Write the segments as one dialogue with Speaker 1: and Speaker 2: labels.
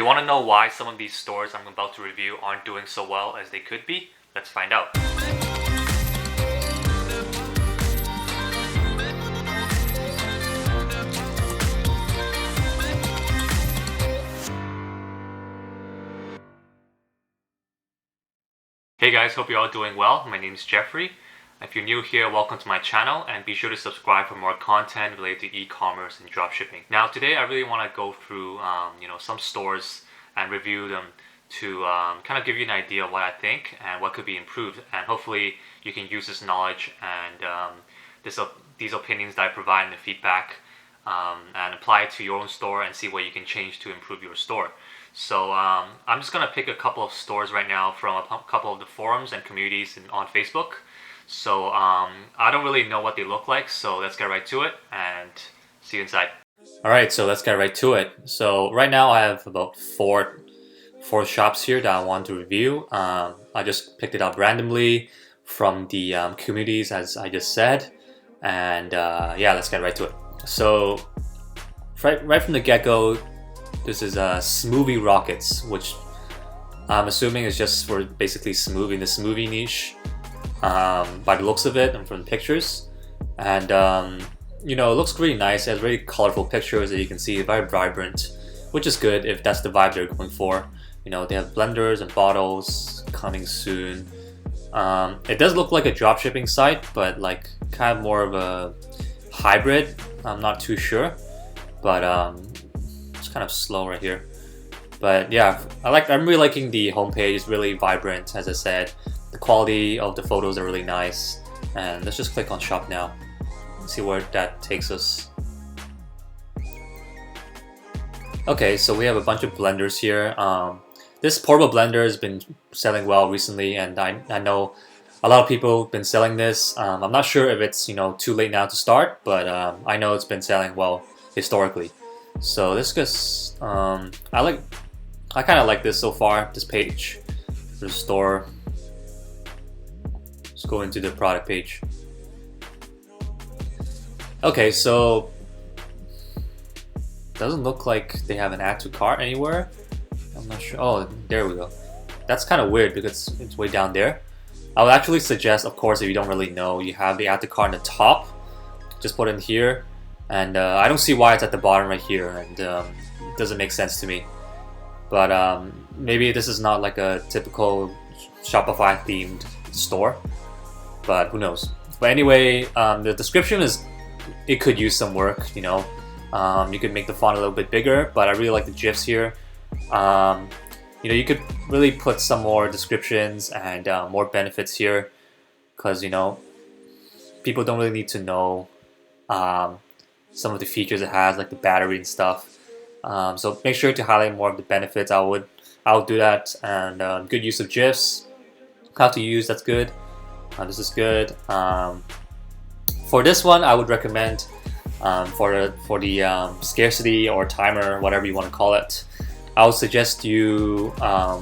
Speaker 1: you want to know why some of these stores I'm about to review aren't doing so well as they could be? Let's find out. Hey guys, hope you're all doing well. My name is Jeffrey. If you're new here, welcome to my channel, and be sure to subscribe for more content related to e-commerce and dropshipping. Now today I really want to go through some stores and review them to kind of give you an idea of what I think and what could be improved, and hopefully you can use this knowledge and these opinions that I provide in the feedback and apply it to your own store and see what you can change to improve your store. So I'm just going to pick a couple of stores right now from a couple of the forums and communities on Facebook. So I don't really know what they look like, so let's get right to it and see you inside. Alright, so let's get right to it. So right now I have about four shops here that I want to review. I just picked it up randomly from the communities, as I just said, and yeah, let's get right to it. So right from the get-go, this is Smoothie Rockets, which I'm assuming is just for basically smoothing the smoothie niche by the looks of it and from the pictures. And it looks really nice. It has really colorful pictures that you can see, very vibrant, which is good if that's the vibe they're going for. They have blenders and bottles coming soon. It does look like a dropshipping site, but like kind of more of a hybrid. I'm not too sure, but it's kind of slow right here. But yeah, I'm really liking the homepage. It's really vibrant, as I said. The quality of the photos are really nice. And let's just click on shop now and see where that takes us. Okay, so we have a bunch of blenders here. This portable blender has been selling well recently, and I know a lot of people have been selling this. I'm not sure if it's too late now to start, but I know it's been selling well historically. So this just I kind of like this so far. This page for the store. Let's go into the product page. Okay, so doesn't look like they have an add to cart anywhere. I'm not sure. Oh, there we go. That's kind of weird because it's way down there. I would actually suggest, of course, if you don't really know, you have the add to cart on the top. Just put it in here, and I don't see why it's at the bottom right here, and it doesn't make sense to me. But maybe this is not like a typical Shopify themed store, but who knows. But anyway, the description it could use some work. You could make the font a little bit bigger, but I really like the GIFs here. You could really put some more descriptions and more benefits here, because people don't really need to know some of the features it has, like the battery and stuff. So make sure to highlight more of the benefits. I would do that, and good use of GIFs. How to use, that's good. This is good. For this one, I would recommend for the scarcity or timer, whatever you want to call it, I would suggest you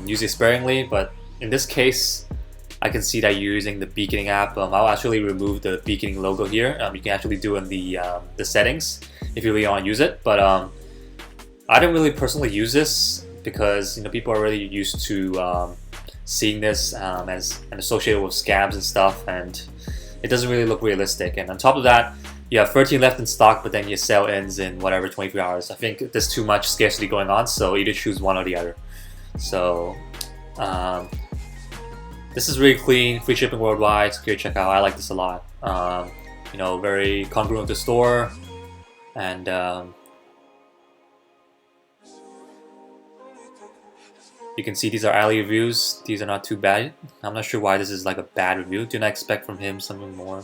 Speaker 1: use it sparingly. But in this case, I can see that you're using the beaconing app. I'll actually remove the beaconing logo here. You can actually do in the settings if you really want to use it. But I don't really personally use this because people are really used to seeing this as associated with scams and stuff, and it doesn't really look realistic. And on top of that, you have 13 left in stock, but then your sale ends in whatever 24 hours. I think there's too much scarcity going on, so either choose one or the other. So this is really clean, free shipping worldwide, secure checkout. I like this a lot. Very congruent with the store, and you can see these are Ali reviews. These are not too bad. I'm not sure why this is like a bad review. Do not expect from him something more.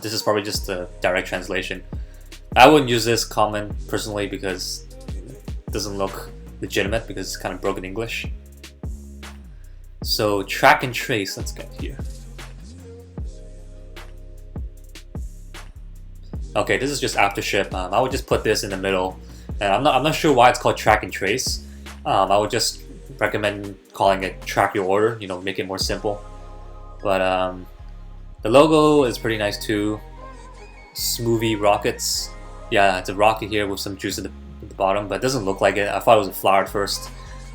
Speaker 1: This is probably just a direct translation. I wouldn't use this comment personally because it doesn't look legitimate, because it's kind of broken English. So track and trace, let's get here. Okay, this is just after ship. I would just put this in the middle, and I'm not sure why it's called track and trace. I would just recommend calling it track your order. Make it more simple. But the logo is pretty nice too. Smoothie Rockets. Yeah, it's a rocket here with some juice at the bottom, but it doesn't look like it. I thought it was a flower at first,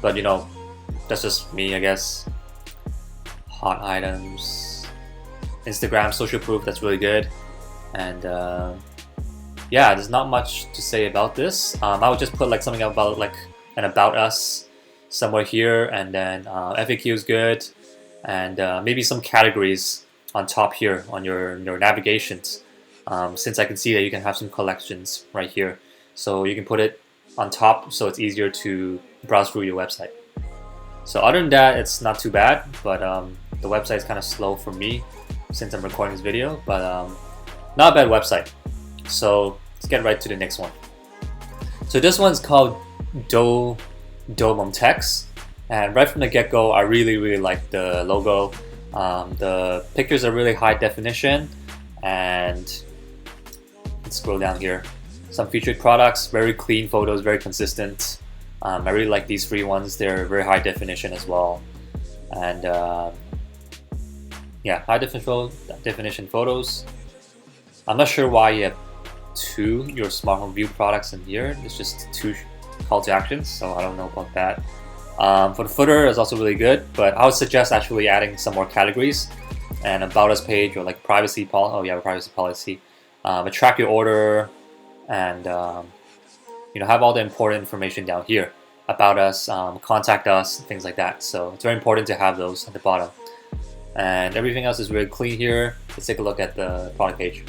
Speaker 1: but you know, that's just me, I guess. Hot items, Instagram social proof, that's really good. And yeah, there's not much to say about this. I would just put like something about like an about us somewhere here, and then FAQ is good, and maybe some categories on top here on your navigations, since I can see that you can have some collections right here, so you can put it on top so it's easier to browse through your website. So other than that, it's not too bad, but the website is kind of slow for me since I'm recording this video, but not a bad website. So let's get right to the next one. So this one's called 𝗿𝗲𝗀𝗃𝗃, and right from the get-go, I really like the logo. The pictures are really high definition, and let's scroll down here. Some featured products, very clean photos, very consistent. I really like these free ones. They're very high definition as well, and yeah, high definition photos. I'm not sure why you have two your smartphone view products in here. It's just two call to actions, so I don't know about that. For the footer, it's also really good, but I would suggest actually adding some more categories, and about us page, or like privacy policy. Oh yeah, privacy policy. Track your order, and you know, have all the important information down here about us, contact us, things like that. So it's very important to have those at the bottom. And everything else is really clean here. Let's take a look at the product page.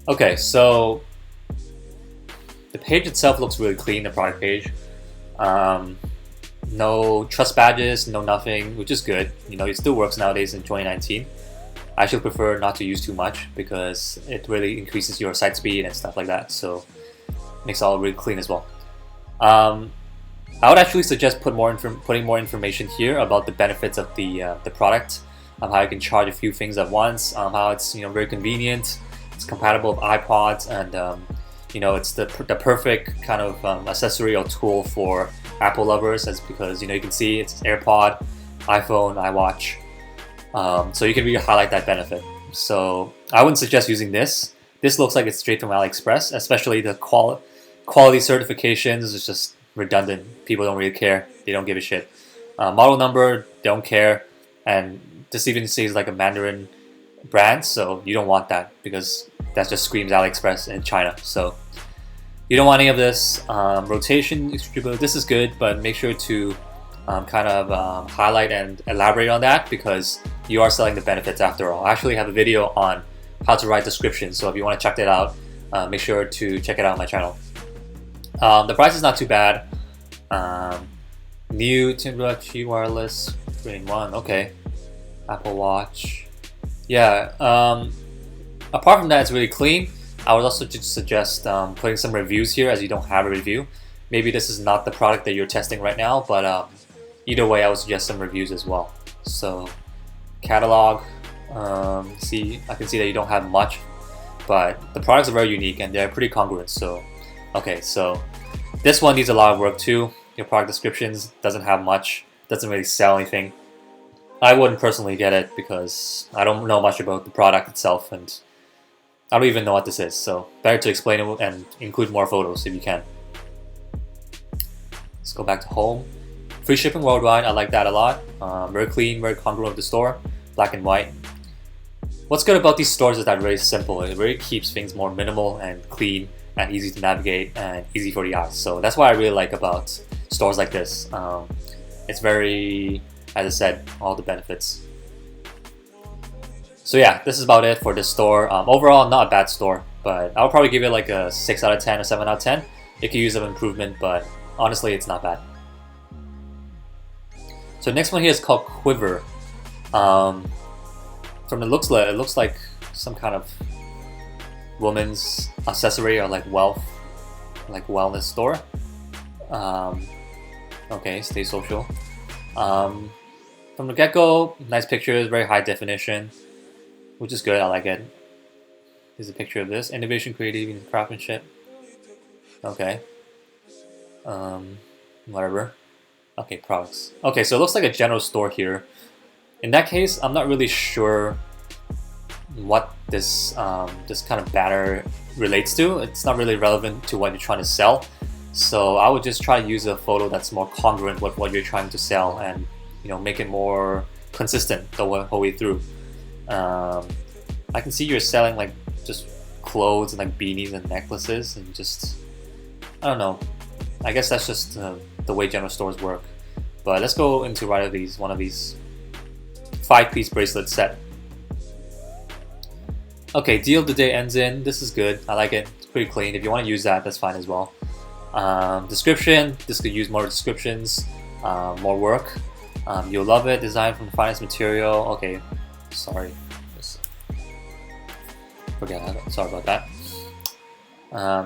Speaker 1: Okay, so the page itself looks really clean, the product page. No trust badges, no nothing, which is good. You know, it still works nowadays in 2019. I actually prefer not to use too much because it really increases your site speed and stuff like that. So it makes it all really clean as well. I would actually suggest putting more information here about the benefits of the product, how you can charge a few things at once, how it's, you know, very convenient. It's compatible with iPods, and you know, it's the perfect kind of accessory or tool for Apple lovers. That's because, you know, you can see it's AirPod, iPhone, iWatch, so you can really highlight that benefit. So I wouldn't suggest using this. This looks like it's straight from AliExpress, especially the quality certifications is just redundant. People don't really care. They don't give a shit. Model number, they don't care, and this even says like a Mandarin brand, so you don't want that because that just screams AliExpress in China. So you don't want any of this. Rotation, this is good, but make sure to kind of highlight and elaborate on that because you are selling the benefits after all. I actually have a video on how to write descriptions, so if you want to check that out, make sure to check it out on my channel. The price is not too bad. New 𝗿𝗲𝗀𝗃𝗃𝗃 wireless 3-in-1. Okay, Apple Watch. Yeah. Apart from that, it's really clean. I would also just suggest putting some reviews here, as you don't have a review. Maybe this is not the product that you're testing right now, but either way, I would suggest some reviews as well. So catalog. See, I can see that you don't have much, but the products are very unique and they're pretty congruent. So okay, so this one needs a lot of work too. Your product descriptions doesn't have much, doesn't really sell anything. I wouldn't personally get it because I don't know much about the product itself, and I don't even know what this is. So better to explain it and include more photos if you can. Let's go back to home. Free shipping worldwide, I like that a lot. Very clean, very congruent with the store, black and white. What's good about these stores is that very simple. It really keeps things more minimal and clean and easy to navigate and easy for the eyes. So that's what I really like about stores like this. It's very, as I said, all the benefits. So yeah, this is about it for this store. Overall, not a bad store, but I'll probably give it like a 6 out of 10 or 7 out of 10. It could use some improvement, but honestly, it's not bad. So next one here is called Quiver. From the looks, it looks like some kind of woman's accessory or like wellness store. Okay, stay social. From the get-go, nice pictures, very high definition, which is good. I like it. Here's a picture of this: innovation, creativity, and craftsmanship. Okay. Whatever. Okay, products. Okay, so it looks like a general store here. In that case, I'm not really sure what this this kind of banner relates to. It's not really relevant to what you're trying to sell. So I would just try to use a photo that's more congruent with what you're trying to sell, and make it more consistent the whole way through. I can see you're selling like just clothes and like beanies and necklaces, and just, I don't know, I guess that's just the way general stores work. But let's go into one of these 5-piece bracelet set. Okay, deal of the day ends in. This is good. I like it. It's pretty clean. If you want to use that, that's fine as well. Description. This could use more descriptions, more work. You'll love it. Designed from the finest material. Okay, sorry. Forget that. Sorry about that.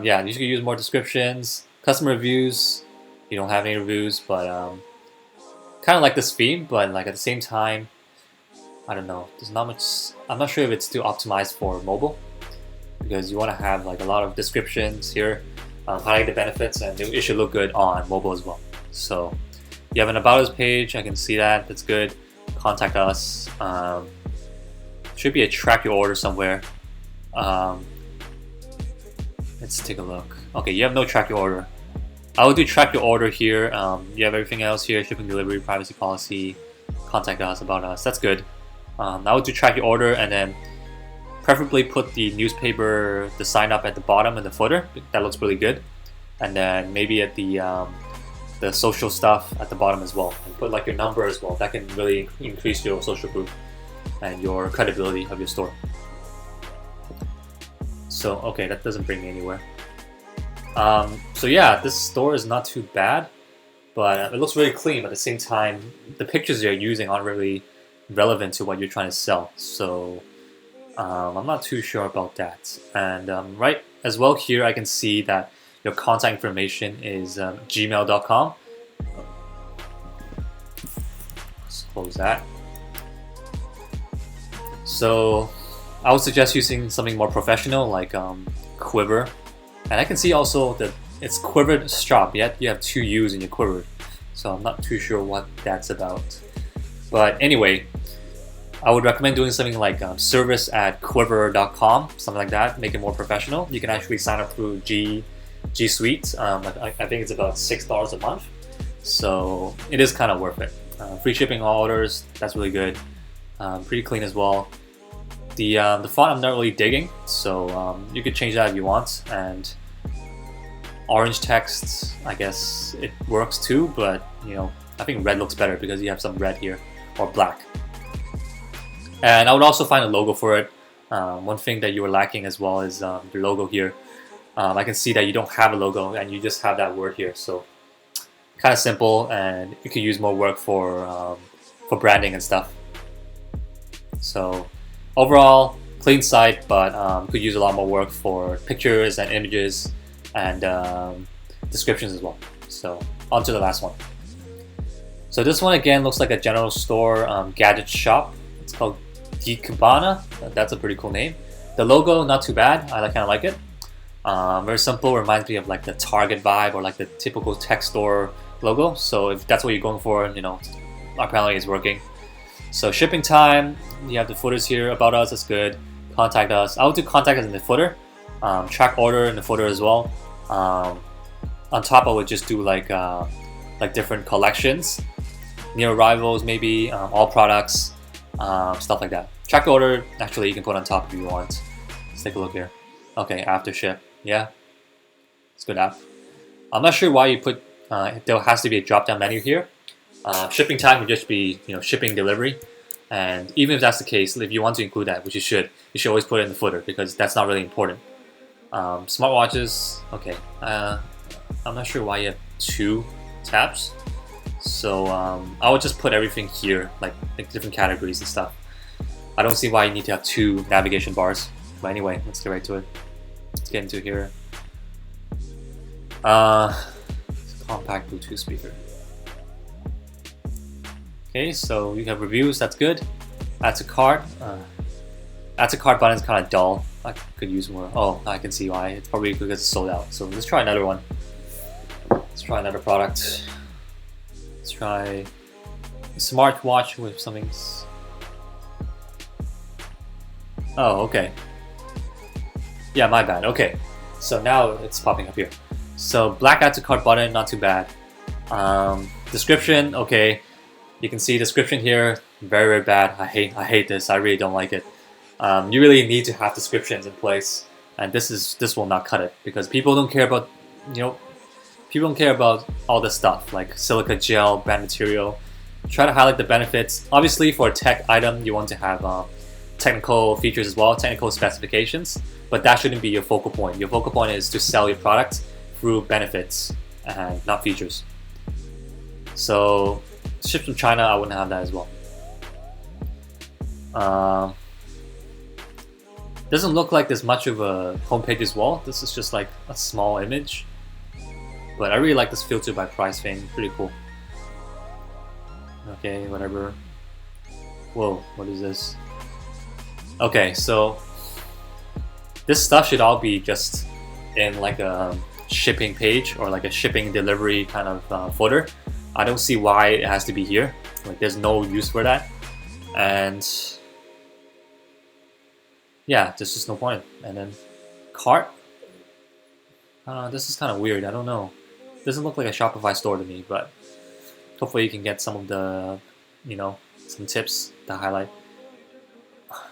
Speaker 1: Yeah, you could use more descriptions. Customer reviews. You don't have any reviews, but kind of like this theme, but like at the same time, I don't know. There's not much. I'm not sure if it's too optimized for mobile, because you want to have like a lot of descriptions here, highlight the benefits, and it should look good on mobile as well. So you have an About Us page. I can see that. That's good. Contact us. Should be a track your order somewhere. Let's take a look. Okay, you have no track your order. I will do track your order here. You have everything else here: shipping, delivery, privacy policy, contact us, about us. That's good. I would do track your order, and then preferably put the newspaper, the sign up at the bottom and the footer. That looks really good. And then maybe at the social stuff at the bottom as well, and put like your number as well. That can really increase your social proof and your credibility of your store. So okay, that doesn't bring me anywhere. So yeah, this store is not too bad, but it looks really clean. But at the same time, the pictures you're using aren't really relevant to what you're trying to sell. So I'm not too sure about that. And right as well here, I can see that your contact information is gmail.com. Let's close that. So I would suggest using something more professional like Quiver. And I can see also that it's Quiver shop, yet you have 2 U's in your Quiver. So I'm not too sure what that's about. But anyway, I would recommend doing something like service@quiver.com, something like that. Make it more professional. You can actually sign up through G Suite. I think it's about $6 a month, so it is kind of worth it. Free shipping all orders. That's really good. Pretty clean as well. The font I'm not really digging, so you could change that if you want. And orange text, I guess it works too, but I think red looks better because you have some red here, or black. And I would also find a logo for it. One thing that you were lacking as well is the logo here. I can see that you don't have a logo and you just have that word here. So kind of simple, and you could use more work for branding and stuff. So overall, clean site, but could use a lot more work for pictures and images and descriptions as well. So on to the last one. So this one again looks like a general store gadget shop. It's called Zeke Cabana. That's a pretty cool name. The logo, not too bad. I kind of like it. Very simple. Reminds me of like the Target vibe, or like the typical tech store logo. So if that's what you're going for, apparently it's working. So shipping time, you have the footers here. About us, that's good. Contact us. I would do contact us in the footer. Track order in the footer as well. On top, I would just do like different collections, near arrivals maybe, all products, stuff like that. Track order, actually you can put on top if you want. Let's take a look here. Okay, after ship, yeah, it's a good app. I'm not sure why you put, there has to be a drop down menu here. Shipping time would just be shipping delivery, and even if that's the case, if you want to include that, which you should always put it in the footer because that's not really important. Smartwatches, okay, I'm not sure why you have 2 tabs, so I would just put everything here, like different categories and stuff. I don't see why you need to have 2 navigation bars, but anyway, let's get right to it. Let's get into here. Compact Bluetooth speaker. Okay, so you have reviews, that's good. Add to cart. Add to cart button is kind of dull. I could use more. Oh, I can see why. It's probably because it's sold out. So let's try another one. Let's try another product. Let's try a smartwatch with something. Oh, okay. Yeah, my bad. Okay, so now it's popping up here. So black add to cart button, not too bad. Description, okay. You can see description here, very bad. I hate this. I really don't like it. You really need to have descriptions in place, and this will not cut it because people don't care about people don't care about all this stuff like silica gel, brand material. Try to highlight the benefits. Obviously, for a tech item, you want to have technical features as well, technical specifications, but that shouldn't be your focal point. Your focal point is to sell your product through benefits and not features. So, shipped from China, I wouldn't have that as well. Doesn't look like there's much of a homepage as well. This is just like a small image. But I really like this filter by price thing, pretty cool. Okay, whatever. Whoa, what is this? Okay, so this stuff should all be just in like a shipping page or like a shipping delivery kind of footer. I don't see why it has to be here. Like there's no use for that. And yeah, there's just no point. And then cart. This is kind of weird. I don't know. Doesn't look like a Shopify store to me, but hopefully you can get some of the, some tips to highlight.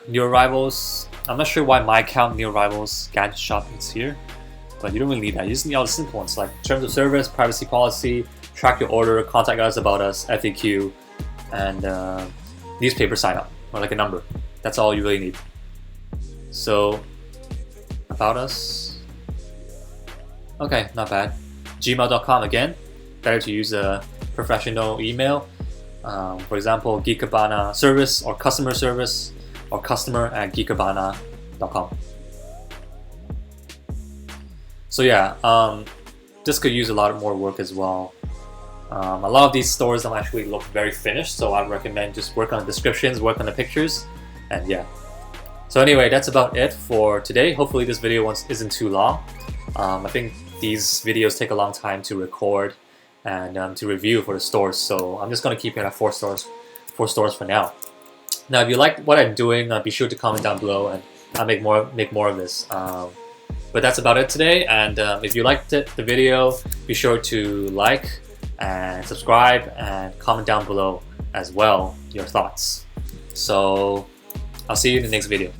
Speaker 1: New arrivals. I'm not sure why my account new arrivals gadget shop is here, but you don't really need that. You just need all the simple ones like terms of service, privacy policy, track your order, contact us about us, FAQ, and newspaper sign up or like a number. That's all you really need. So about us. Okay, not bad. gmail.com again. Better to use a professional email. For example, Zeke Cabana service or customer service or customer@𝗘-𝗰𝗲𝗿𝗰𝗲. So yeah, this could use a lot more work as well. A lot of these stores don't actually look very finished, so I recommend just work on the descriptions, work on the pictures, and yeah. So anyway, that's about it for today. Hopefully this video isn't too long. I think these videos take a long time to record and to review for the stores, so I'm just going to keep it at 4 stores for now. Now if you like what I'm doing, be sure to comment down below and I'll make more of this. But that's about it today, and if you liked the video, be sure to like and subscribe and comment down below as well your thoughts. So I'll see you in the next video.